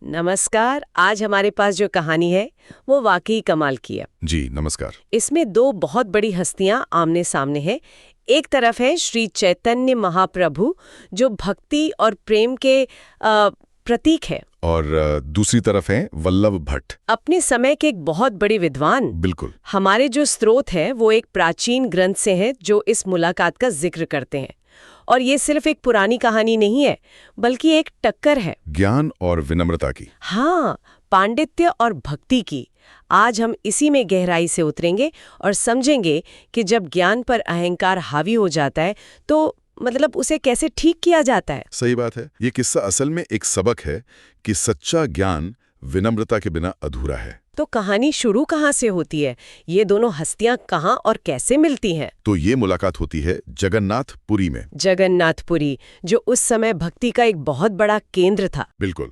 नमस्कार। आज हमारे पास जो कहानी है वो वाकई कमाल की है। जी नमस्कार। इसमें दो बहुत बड़ी हस्तियां आमने सामने हैं। एक तरफ है श्री चैतन्य महाप्रभु, जो भक्ति और प्रेम के प्रतीक है। और दूसरी तरफ है वल्लभ भट्ट। अपने समय के एक बहुत बड़े विद्वान। बिल्कुल। हमारे जो स्रोत है वो एक प्राचीन ग्रंथ से है जो इस मुलाकात का जिक्र करते हैं। और ये सिर्फ एक पुरानी कहानी नहीं है, बल्कि एक टक्कर है ज्ञान और विनम्रता की। हाँ, पांडित्य और भक्ति की। आज हम इसी में गहराई से उतरेंगे और समझेंगे कि जब ज्ञान पर अहंकार हावी हो जाता है तो मतलब उसे कैसे ठीक किया जाता है। सही बात है। ये किस्सा असल में एक सबक है कि सच्चा ज्ञान विनम्रता के बिना अधूरा है। तो कहानी शुरू कहाँ से होती है? ये दोनों हस्तियां कहाँ और कैसे मिलती हैं? तो ये मुलाकात होती है जगन्नाथपुरी में। जगन्नाथपुरी, जो उस समय भक्ति का एक बहुत बड़ा केंद्र था। बिल्कुल।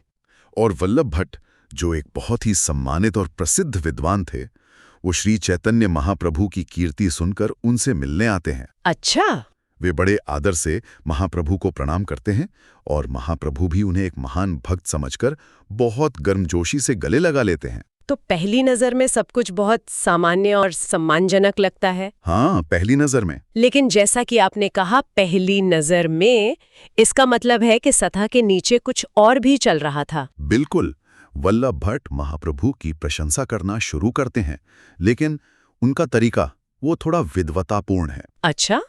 और वल्लभ भट्ट, जो एक बहुत ही सम्मानित और प्रसिद्ध विद्वान थे, वो श्री चैतन्य महाप्रभु की कीर्ति सुनकर उनसे मिलने आते हैं। अच्छा। वे बड़े आदर से महाप्रभु को प्रणाम करते हैं और महाप्रभु भी उन्हें एक महान भक्त समझकर बहुत गर्मजोशी से गले लगा लेते हैं। तो पहली नजर में सब कुछ बहुत सामान्य और सम्मानजनक लगता है। हाँ, पहली नजर में। लेकिन जैसा कि आपने कहा, पहली नजर में, इसका मतलब है कि सतह के नीचे कुछ और भी चल रहा था। बिल्कुल। वल्लभ भट्ट महाप्रभु की प्रशंसा करना शुरू करते हैं, लेकिन उनका तरीका वो थोड़ा विद्वतापूर्ण है। अच्छा,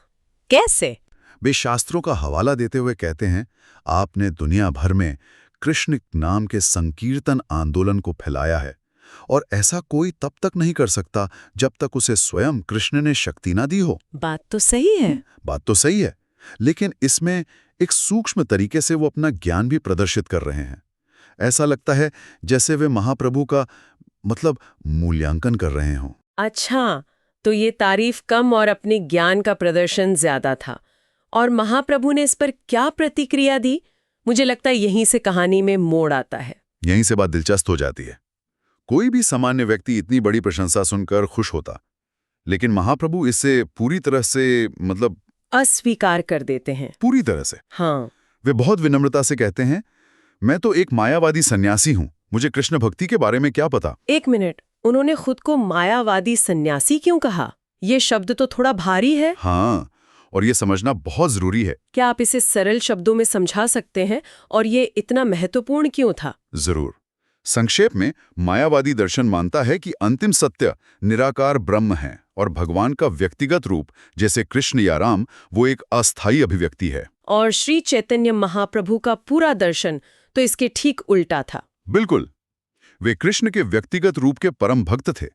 कैसे? वे शास्त्रों का हवाला देते हुए कहते हैं, आपने दुनिया भर में कृष्ण नाम के संकीर्तन आंदोलन को फैलाया है, और ऐसा कोई तब तक नहीं कर सकता जब तक उसे स्वयं कृष्ण ने शक्ति ना दी हो। बात तो सही है। बात तो सही है, लेकिन इसमें एक सूक्ष्म तरीके से वो अपना ज्ञान भी प्रदर्शित कर रहे हैं। ऐसा लगता है जैसे वे महाप्रभु का मूल्यांकन कर रहे हों। अच्छा, तो ये तारीफ कम और अपने ज्ञान का प्रदर्शन ज्यादा था। और महाप्रभु ने इस पर क्या प्रतिक्रिया दी? मुझे लगता है यहीं से कहानी में मोड़ आता है। यहीं से बात दिलचस्प हो जाती है। कोई भी सामान्य व्यक्ति इतनी बड़ी प्रशंसा सुनकर खुश होता, लेकिन महाप्रभु इससे पूरी तरह से अस्वीकार कर देते हैं। पूरी तरह से। हाँ। वे बहुत विनम्रता से कहते हैं, मैं तो एक मायावादी सन्यासी हूं, मुझे कृष्ण भक्ति के बारे में क्या पता। एक मिनट, उन्होंने खुद को मायावादी सन्यासी क्यों कहा? ये शब्द तो थोड़ा भारी है। हाँ, और ये समझना बहुत जरूरी है। क्या आप इसे सरल शब्दों में समझा सकते हैं? और ये इतना महत्वपूर्ण क्यों था? जरूर। संक्षेप में, मायावादी दर्शन मानता है कि अंतिम सत्य निराकार ब्रह्म है और भगवान का व्यक्तिगत रूप, जैसे कृष्ण या राम, वो एक अस्थायी अभिव्यक्ति है। और श्री चैतन्य महाप्रभु का पूरा दर्शन तो इसके ठीक उल्टा था। बिल्कुल। वे कृष्ण के व्यक्तिगत रूप के परम भक्त थे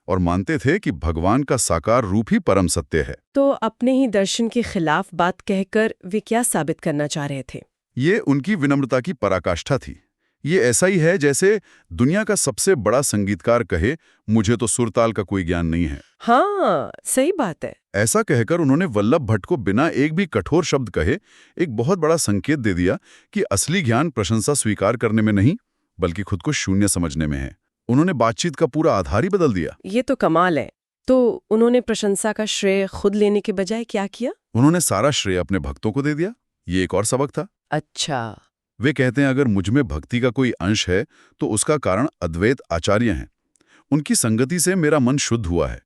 और मानते थे कि भगवान का साकार रूप ही परम सत्य है। तो अपने ही दर्शन के खिलाफ बात कहकर वे क्या साबित करना चाह रहे थे? ये उनकी विनम्रता की पराकाष्ठा थी। ये ऐसा ही है जैसे दुनिया का सबसे बड़ा संगीतकार कहे, मुझे तो सुरताल का कोई ज्ञान नहीं है। हाँ, सही बात है। ऐसा कहकर उन्होंने वल्लभ भट्ट को बिना एक भी कठोर शब्द कहे एक बहुत बड़ा संकेत दे दिया कि असली ज्ञान प्रशंसा स्वीकार करने में नहीं, बल्कि खुद को शून्य समझने में है। उन्होंने बातचीत का पूरा आधार ही बदल दिया। ये तो कमाल है। तो उन्होंने प्रशंसा का श्रेय खुद लेने के बजाय क्या किया? उन्होंने सारा श्रेय अपने भक्तों को दे दिया। ये एक और सबक था। अच्छा। वे कहते हैं, अगर मुझमें भक्ति का कोई अंश है तो उसका कारण अद्वैत आचार्य हैं। उनकी संगति से मेरा मन शुद्ध हुआ है।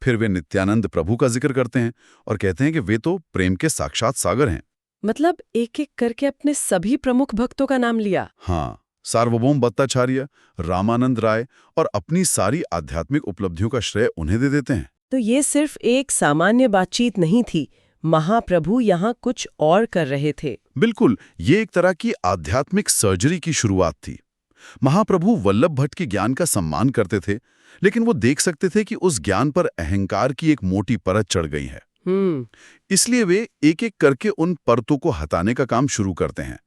फिर वे नित्यानंद प्रभु का जिक्र करते हैं और कहते हैं कि वे तो प्रेम के साक्षात सागर हैं। मतलब एक एक करके अपने सभी प्रमुख भक्तों का नाम लिया। हाँ, सार्वभौम भट्टाचार्य, रामानंद राय, और अपनी सारी आध्यात्मिक उपलब्धियों का श्रेय उन्हें दे देते हैं। तो ये सिर्फ एक सामान्य बातचीत नहीं थी, महाप्रभु यहाँ कुछ और कर रहे थे। बिल्कुल, ये एक तरह की आध्यात्मिक सर्जरी की शुरुआत थी। महाप्रभु वल्लभ भट्ट के ज्ञान का सम्मान करते थे, लेकिन वो देख सकते थे कि उस ज्ञान पर अहंकार की एक मोटी परत चढ़ गई है। इसलिए वे एक एक करके उन परतों को हटाने का काम शुरू करते हैं।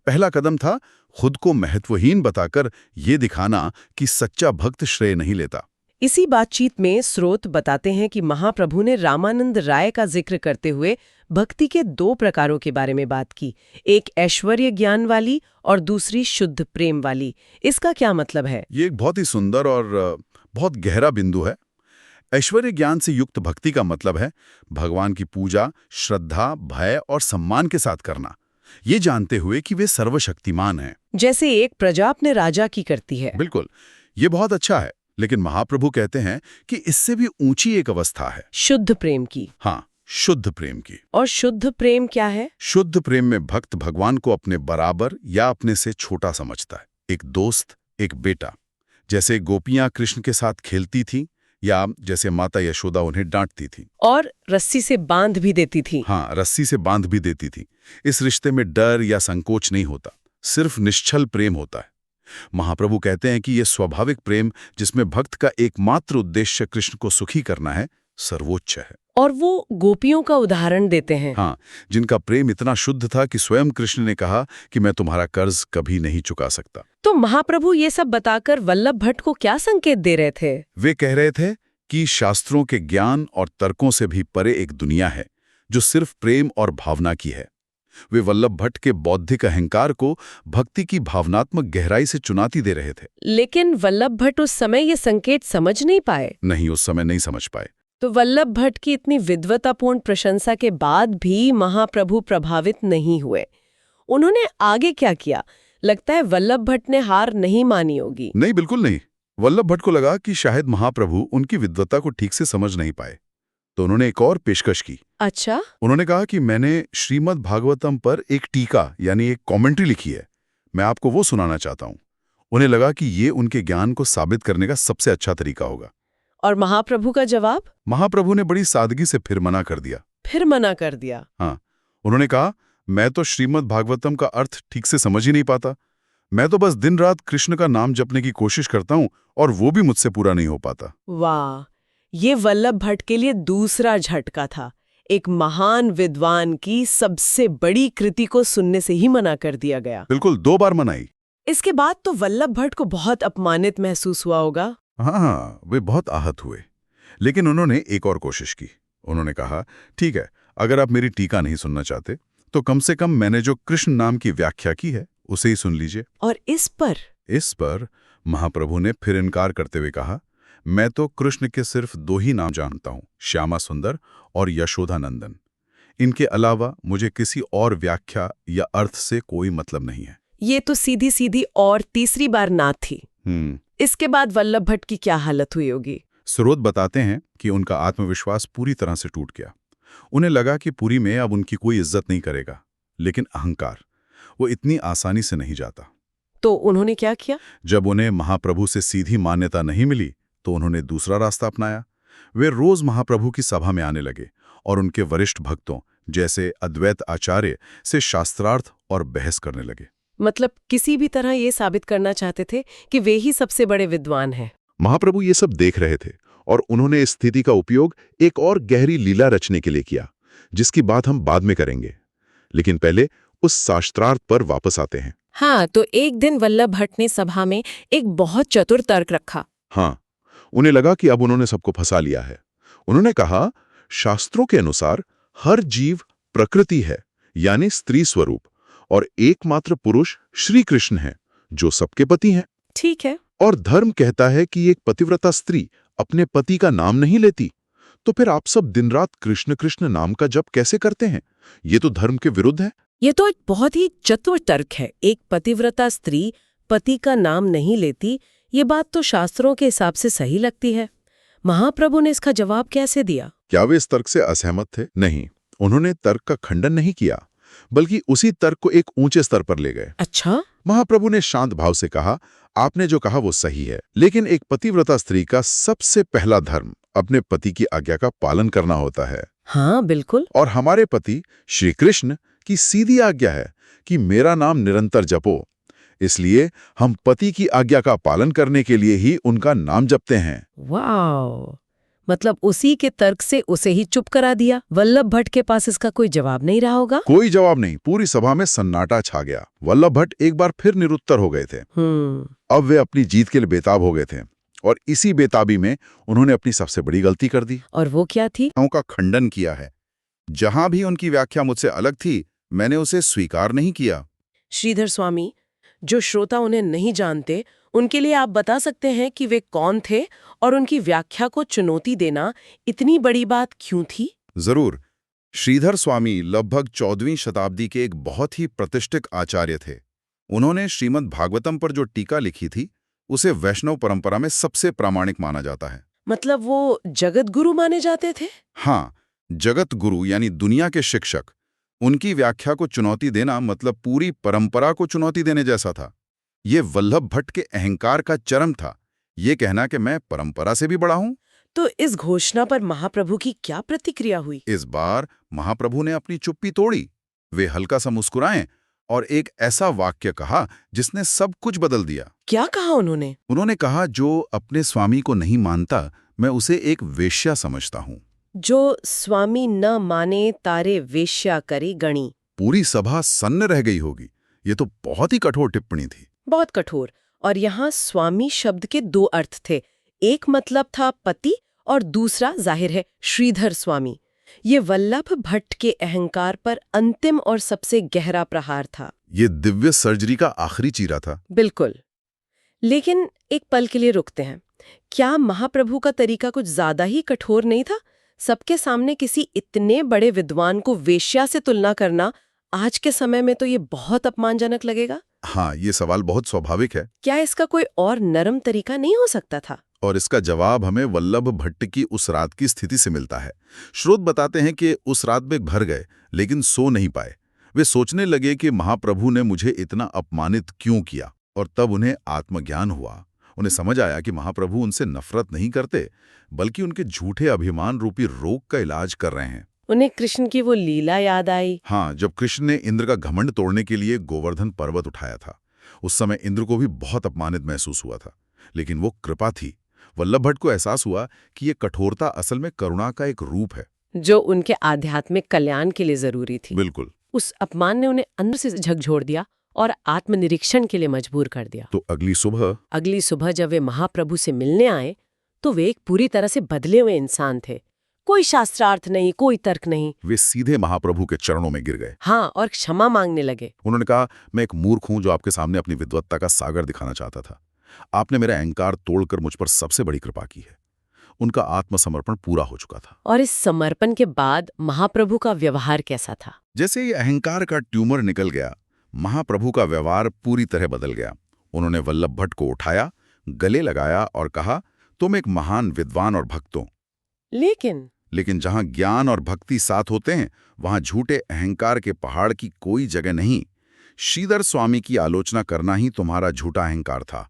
पहला कदम था खुद को महत्वहीन बताकर ये दिखाना कि सच्चा भक्त श्रेय नहीं लेता। इसी बातचीत में स्रोत बताते हैं कि महाप्रभु ने रामानंद राय का जिक्र करते हुए भक्ति के दो प्रकारों के बारे में बात की, एक ऐश्वर्य ज्ञान वाली और दूसरी शुद्ध प्रेम वाली। इसका क्या मतलब है? ये एक बहुत ही सुंदर और बहुत गहरा बिंदु है। ऐश्वर्य ज्ञान से युक्त भक्ति का मतलब है भगवान की पूजा श्रद्धा, भय और सम्मान के साथ करना, ये जानते हुए कि वे सर्वशक्तिमान हैं। जैसे एक प्रजा अपने राजा की करती है। बिल्कुल, ये बहुत अच्छा है, लेकिन महाप्रभु कहते हैं कि इससे भी ऊंची एक अवस्था है। शुद्ध प्रेम की। हाँ, शुद्ध प्रेम की। और शुद्ध प्रेम क्या है? शुद्ध प्रेम में भक्त भगवान को अपने बराबर या अपने से छोटा समझता है। एक दोस्त, एक बेटा। जैसे गोपियां कृष्ण के साथ खेलती थीं या जैसे माता यशोदा उन्हें डांटती थी। और रस्सी से बांध भी देती थी। हाँ, रस्सी से बांध भी देती थी। इस रिश्ते में डर या संकोच नहीं होता, सिर्फ निश्चल प्रेम होता है। महाप्रभु कहते हैं कि यह स्वाभाविक प्रेम, जिसमें भक्त का एकमात्र उद्देश्य कृष्ण को सुखी करना है, सर्वोच्च है। और वो गोपियों का उदाहरण देते हैं। हाँ, जिनका प्रेम इतना शुद्ध था कि स्वयं कृष्ण ने कहा कि मैं तुम्हारा कर्ज कभी नहीं चुका सकता। तो महाप्रभु ये सब बताकर वल्लभ भट्ट को क्या संकेत दे रहे थे? वे कह रहे थे कि शास्त्रों के ज्ञान और तर्कों से भी परे एक दुनिया है जो सिर्फ प्रेम और भावना की है। वे वल्लभ भट्ट के बौद्धिक अहंकार को भक्ति की भावनात्मक गहराई से चुनौती दे रहे थे। लेकिन वल्लभ भट्ट उस समय ये संकेत समझ नहीं पाए। नहीं, उस समय नहीं समझ पाए। तो वल्लभ भट्ट की इतनी विद्वतापूर्ण प्रशंसा के बाद भी महाप्रभु प्रभावित नहीं हुए। उन्होंने आगे क्या किया? लगता है वल्लभ भट्ट ने हार नहीं मानी होगी। नहीं, बिल्कुल नहीं। वल्लभ भट्ट को लगा कि शायद महाप्रभु उनकी विद्वता को ठीक से समझ नहीं पाए, तो उन्होंने एक और पेशकश की। अच्छा? उन्होंने कहा कि मैंने श्रीमद् भागवतम पर एक टीका यानी एक कमेंट्री लिखी है, मैं आपको वो सुनाना चाहता हूँ। उन्हें लगा कि ये उनके ज्ञान को साबित करने का सबसे अच्छा तरीका होगा। और महाप्रभु का जवाब? महाप्रभु ने बड़ी सादगी से फिर मना कर दिया। फिर मना कर दिया? हाँ, उन्होंने कहा, मैं तो श्रीमद् भागवतम का अर्थ ठीक से समझ ही नहीं पाता। मैं तो बस दिन रात कृष्ण का नाम जपने की कोशिश करता हूँ और वो भी मुझसे पूरा नहीं हो पाता। वाह, ये वल्लभ भट्ट के लिए दूसरा झटका था। एक महान विद्वान की सबसे बड़ी कृति को सुनने से ही मना कर दिया गया। बिल्कुल, 2 बार मनाई। इसके बाद तो वल्लभ भट्ट को बहुत अपमानित महसूस हुआ होगा। हाँ, वे बहुत आहत हुए। लेकिन उन्होंने एक और कोशिश की। उन्होंने कहा, ठीक है, अगर आप मेरी टीका नहीं सुनना चाहते तो कम से कम मैंने जो कृष्ण नाम की व्याख्या की है उसे ही सुन लीजिए। और इस पर महाप्रभु ने फिर इनकार करते हुए कहा, मैं तो कृष्ण के सिर्फ 2 ही नाम जानता हूँ, श्यामा सुंदर और यशोदा नंदन। इनके अलावा मुझे किसी और व्याख्या या अर्थ से कोई मतलब नहीं है। ये तो सीधी सीधी और तीसरी बार ना थी। इसके बाद वल्लभ भट्ट की क्या हालत हुई होगी? स्रोत बताते हैं कि उनका आत्मविश्वास पूरी तरह से टूट गया। उन्हें लगा कि पुरी में अब उनकी कोई इज्जत नहीं करेगा। लेकिन अहंकार, वो इतनी आसानी से नहीं जाता। तो उन्होंने क्या किया? जब उन्हें महाप्रभु से सीधी मान्यता नहीं मिली तो उन्होंने दूसरा रास्ता अपनाया। वे रोज महाप्रभु की सभा में आने लगे और उनके वरिष्ठ भक्तों जैसे अद्वैत आचार्य से शास्त्रार्थ और बहस करने लगे। मतलब किसी भी तरह ये साबित करना चाहते थे कि वे ही सबसे बड़े विद्वान हैं। महाप्रभु ये सब देख रहे थे और उन्होंने इस स्थिति का उपयोग एक और गहरी लीला रचने के लिए किया, जिसकी बात हम बाद में करेंगे। लेकिन पहले उस शास्त्रार्थ पर वापस आते हैं। हाँ, तो एक दिन वल्लभ भट्ट ने सभा में एक बहुत चतुर तर्क रखा। हाँ, उन्हें लगा कि अब उन्होंने सबको फंसा लिया है। उन्होंने कहा, शास्त्रों के अनुसार हर जीव प्रकृति है, यानी स्त्री स्वरूप, और एकमात्र पुरुष श्री कृष्ण है, जो सबके पति हैं। ठीक है। और धर्म कहता है कि एक पतिव्रता स्त्री अपने पति का नाम नहीं लेती, तो फिर आप सब दिन रात कृष्ण कृष्ण नाम का जप कैसे करते हैं? ये तो धर्म के विरुद्ध है। ये तो एक बहुत ही चतुर तर्क है। एक पतिव्रता स्त्री पति का नाम नहीं लेती, ये बात तो शास्त्रों के हिसाब से सही लगती है। महाप्रभु ने इसका जवाब कैसे दिया? क्या वे इस तर्क से असहमत थे? नहीं, उन्होंने तर्क का खंडन नहीं किया, बल्कि उसी तर्क को एक ऊंचे स्तर पर ले गए। अच्छा? महाप्रभु ने शांत भाव से कहा, आपने जो कहा वो सही है, लेकिन एक पतिव्रता स्त्री का सबसे पहला धर्म अपने पति की आज्ञा का पालन करना होता है। हाँ, बिल्कुल। और हमारे पति श्री कृष्ण की सीधी आज्ञा है कि मेरा नाम निरंतर जपो। इसलिए हम पति की आज्ञा का पालन करने के लिए ही उनका नाम जपते हैं। वाह! मतलब उसी के तर्क से उसे ही चुप करा दिया। वल्लभ भट्ट के पास इसका कोई जवाब नहीं रहा होगा। कोई जवाब नहीं। पूरी सभा में सन्नाटा छा गया। वल्लभ भट्ट एक बार फिर निरुत्तर हो गए थे। अब वे अपनी जीत के लिए बेताब हो गए थे, और इसी बेताबी में उन्होंने अपनी सबसे बड़ी गलती कर दी। और वो क्या थी? का खंडन किया है। जहां भी उनकी व्याख्या मुझसे अलग थी, मैंने उसे स्वीकार नहीं किया। श्रीधर स्वामी, जो श्रोता उन्हें नहीं जानते, उनके लिए आप बता सकते हैं कि वे कौन थे और उनकी व्याख्या को चुनौती देना इतनी बड़ी बात क्यों थी? जरूर। श्रीधर स्वामी लगभग 14वीं शताब्दी के एक बहुत ही प्रतिष्ठित आचार्य थे। उन्होंने श्रीमद् भागवतम पर जो टीका लिखी थी उसे वैष्णव परंपरा में सबसे प्रामाणिक माना जाता है। मतलब वो जगत गुरु माने जाते थे? हाँ, जगत गुरु यानी दुनिया के शिक्षक। उनकी व्याख्या को चुनौती देना मतलब पूरी परंपरा को चुनौती देने जैसा था। ये वल्लभ भट्ट के अहंकार का चरम था, ये कहना कि मैं परंपरा से भी बड़ा हूं। तो इस घोषणा पर महाप्रभु की क्या प्रतिक्रिया हुई? इस बार महाप्रभु ने अपनी चुप्पी तोड़ी। वे हल्का सा मुस्कुराए और एक ऐसा वाक्य कहा जिसने सब कुछ बदल दिया। क्या कहा उन्होंने? उन्होंने कहा, जो अपने स्वामी को नहीं मानता मैं उसे एक वेश्या समझता हूं। जो स्वामी न माने तारे वेश्या करे गणी। पूरी सभा सन्न रह गई होगी। ये तो बहुत ही कठोर टिप्पणी थी। बहुत कठोर। और यहाँ स्वामी शब्द के दो अर्थ थे। एक मतलब था पति और दूसरा जाहिर है श्रीधर स्वामी। ये वल्लभ भट्ट के अहंकार पर अंतिम और सबसे गहरा प्रहार था। ये दिव्य सर्जरी का आखिरी चीरा था। बिल्कुल। लेकिन एक पल के लिए रुकते हैं। क्या महाप्रभु का तरीका कुछ ज्यादा ही कठोर नहीं था? सबके सामने किसी इतने बड़े विद्वान को वेश्या से तुलना करना आज के समय में तो ये बहुत अपमानजनक लगेगा। हाँ, ये सवाल बहुत स्वाभाविक है। क्या इसका कोई और नरम तरीका नहीं हो सकता था? और इसका जवाब हमें वल्लभ भट्ट की उस रात की स्थिति से मिलता है। स्रोत बताते हैं कि उस रात वे भर गए लेकिन सो नहीं पाए। वे सोचने लगे कि महाप्रभु ने मुझे इतना अपमानित क्यों किया, और तब उन्हें आत्मज्ञान हुआ। उन्हें समझ आया कि महाप्रभु उनसे नफरत नहीं करते बल्कि उनके झूठे अभिमान रूपी रोग का इलाज कर रहे हैं। उन्हें कृष्ण की वो लीला याद आई। हाँ, जब कृष्ण ने इंद्र का घमंड तोड़ने के लिए गोवर्धन पर्वत उठाया था, उस समय इंद्र को भी बहुत अपमानित महसूस हुआ था, लेकिन वो कृपा थी। वल्लभ भट्ट को एहसास हुआ कि ये कठोरता असल में करुणा का एक रूप है, जो उनके आध्यात्मिक कल्याण के लिए जरूरी थी। बिल्कुल। उस अपमान ने उन्हें अंदर से झकझोर दिया और आत्मनिरीक्षण के लिए मजबूर कर दिया। तो अगली सुबह जब वे महाप्रभु से मिलने आए तो वे एक पूरी तरह से बदले हुए इंसान थे। कोई शास्त्रार्थ नहीं, कोई तर्क नहीं। वे सीधे महाप्रभु के चरणों में गिर गए। हाँ, और क्षमा मांगने लगे। उन्होंने कहा, मैं एक मूर्ख हूं जो आपके सामने अपनी विद्वत्ता का सागर दिखाना चाहता था। आपने मेरा अहंकार तोड़कर मुझ पर सबसे बड़ी कृपा की है। उनका आत्मसमर्पण पूरा हो चुका था। और इस समर्पण के बाद महाप्रभु का व्यवहार कैसा था? जैसे ही अहंकार का ट्यूमर निकल गया, महाप्रभु का व्यवहार पूरी तरह बदल गया। उन्होंने वल्लभ भट्ट को उठाया, गले लगाया और कहा, तुम एक महान विद्वान और भक्त हो, लेकिन जहां ज्ञान और भक्ति साथ होते हैं वहां झूठे अहंकार के पहाड़ की कोई जगह नहीं। श्रीधर स्वामी की आलोचना करना ही तुम्हारा झूठा अहंकार था।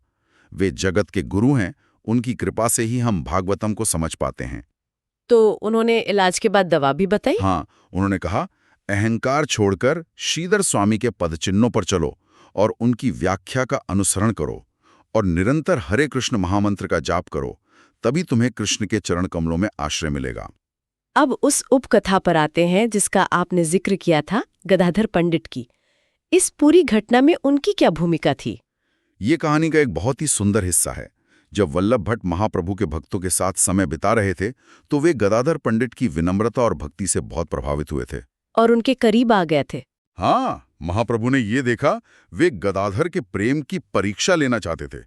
वे जगत के गुरु हैं, उनकी कृपा से ही हम भागवतम को समझ पाते हैं। तो उन्होंने इलाज के बाद दवा भी बताई? हाँ, उन्होंने कहा, अहंकार छोड़कर श्रीधर स्वामी के पदचिन्हों पर चलो और उनकी व्याख्या का अनुसरण करो और निरंतर हरे कृष्ण महामंत्र का जाप करो, तभी तुम्हें कृष्ण के चरण कमलों में आश्रय मिलेगा। अब उस उपकथा पर आते हैं जिसका आपने जिक्र किया था, गदाधर पंडित की। इस पूरी घटना में उनकी क्या भूमिका थी? ये कहानी का एक बहुत ही सुंदर हिस्सा है। जब वल्लभ भट्ट महाप्रभु के भक्तों के साथ समय बिता रहे थे तो वे गदाधर पंडित की विनम्रता और भक्ति से बहुत प्रभावित हुए थे और उनके करीब आ गए थे। हाँ, महाप्रभु ने ये देखा वे गदाधर के प्रेम की परीक्षा लेना चाहते थे,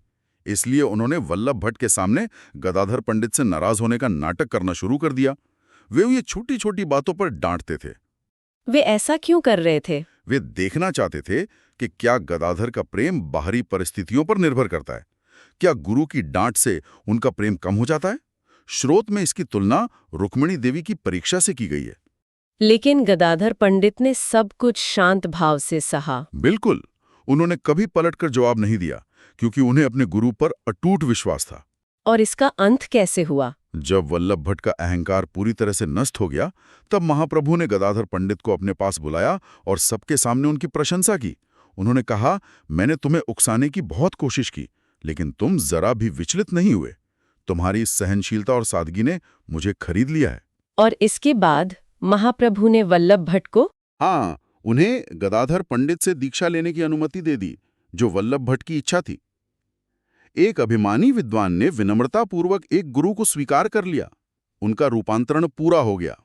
इसलिए उन्होंने वल्लभ भट्ट के सामने गदाधर पंडित से नाराज होने का नाटक करना शुरू कर दिया। वे ये छोटी छोटी बातों पर डांटते थे। वे ऐसा क्यों कर रहे थे? वे देखना चाहते थे कि क्या गदाधर का प्रेम बाहरी परिस्थितियों पर निर्भर करता है, क्या गुरु की डांट से उनका प्रेम कम हो जाता है। स्रोत में इसकी तुलना रुक्मिणी देवी की परीक्षा से की गई है। लेकिन गदाधर पंडित ने सब कुछ शांत भाव से सहा। बिल्कुल, उन्होंने कभी पलटकर जवाब नहीं दिया क्योंकि उन्हें अपने गुरु पर अटूट विश्वास था। और इसका अंत कैसे हुआ? जब वल्लभ भट्ट का अहंकार पूरी तरह से नष्ट हो गया, तब महाप्रभु ने गदाधर पंडित को अपने पास बुलाया और सबके सामने उनकी प्रशंसा की। उन्होंने कहा, मैंने तुम्हें उकसाने की बहुत कोशिश की, लेकिन तुम जरा भी विचलित नहीं हुए। तुम्हारी सहनशीलता और सादगी ने मुझे खरीद लिया है। और इसके बाद महाप्रभु ने वल्लभ भट्ट को उन्हें गदाधर पंडित से दीक्षा लेने की अनुमति दे दी, जो वल्लभ भट्ट की इच्छा थी। एक अभिमानी विद्वान ने विनम्रतापूर्वक एक गुरु को स्वीकार कर लिया। उनका रूपांतरण पूरा हो गया।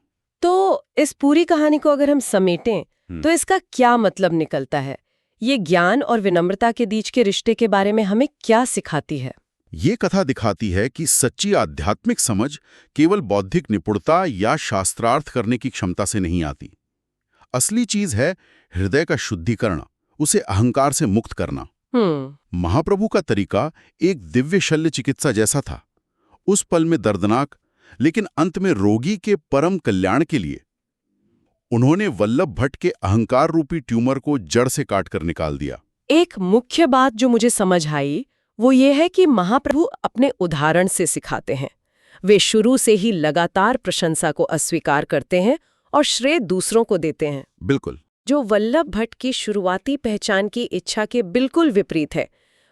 तो इस पूरी कहानी को अगर हम समेटें तो इसका क्या मतलब निकलता है? ये ज्ञान और विनम्रता के बीच के रिश्ते के बारे में हमें क्या सिखाती है? ये कथा दिखाती है कि सच्ची आध्यात्मिक समझ केवल बौद्धिक निपुणता या शास्त्रार्थ करने की क्षमता से नहीं आती। असली चीज है हृदय का शुद्धिकरण, उसे अहंकार से मुक्त करना। महाप्रभु का तरीका एक दिव्य शल्य चिकित्सा जैसा था, उस पल में दर्दनाक लेकिन अंत में रोगी के परम कल्याण के लिए। उन्होंने वल्लभ भट्ट के अहंकार रूपी ट्यूमर को जड़ से काटकर निकाल दिया। एक मुख्य बात जो मुझे समझ आई वो ये है कि महाप्रभु अपने उदाहरण से सिखाते हैं। वे शुरू से ही लगातार प्रशंसा को अस्वीकार करते हैं और श्रेय दूसरों को देते हैं। बिल्कुल। जो वल्लभ भट्ट की शुरुआती पहचान की इच्छा के बिल्कुल विपरीत है।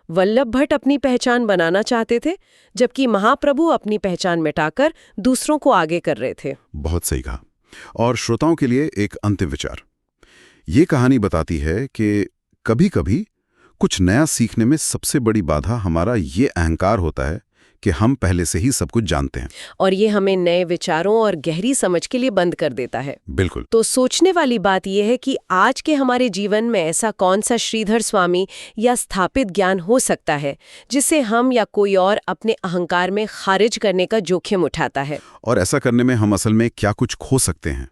वल्लभ भट्ट अपनी पहचान बनाना चाहते थे, जबकि महाप्रभु अपनी पहचान मिटाकर दूसरों को आगे कर रहे थे। बहुत सही कहा। और श्रोताओं के लिए एक अंतिम विचार। ये कहानी बताती है कि कभी-कभी कुछ नया सीखने में सबसे बड़ी बाधा हमारा ये अहंकार होता है कि हम पहले से ही सब कुछ जानते हैं, और ये हमें नए विचारों और गहरी समझ के लिए बंद कर देता है। बिल्कुल। तो सोचने वाली बात यह है कि आज के हमारे जीवन में ऐसा कौन सा श्रीधर स्वामी या स्थापित ज्ञान हो सकता है जिसे हम या कोई और अपने अहंकार में खारिज करने का जोखिम उठाता है, और ऐसा करने में हम असल में क्या कुछ खो सकते हैं।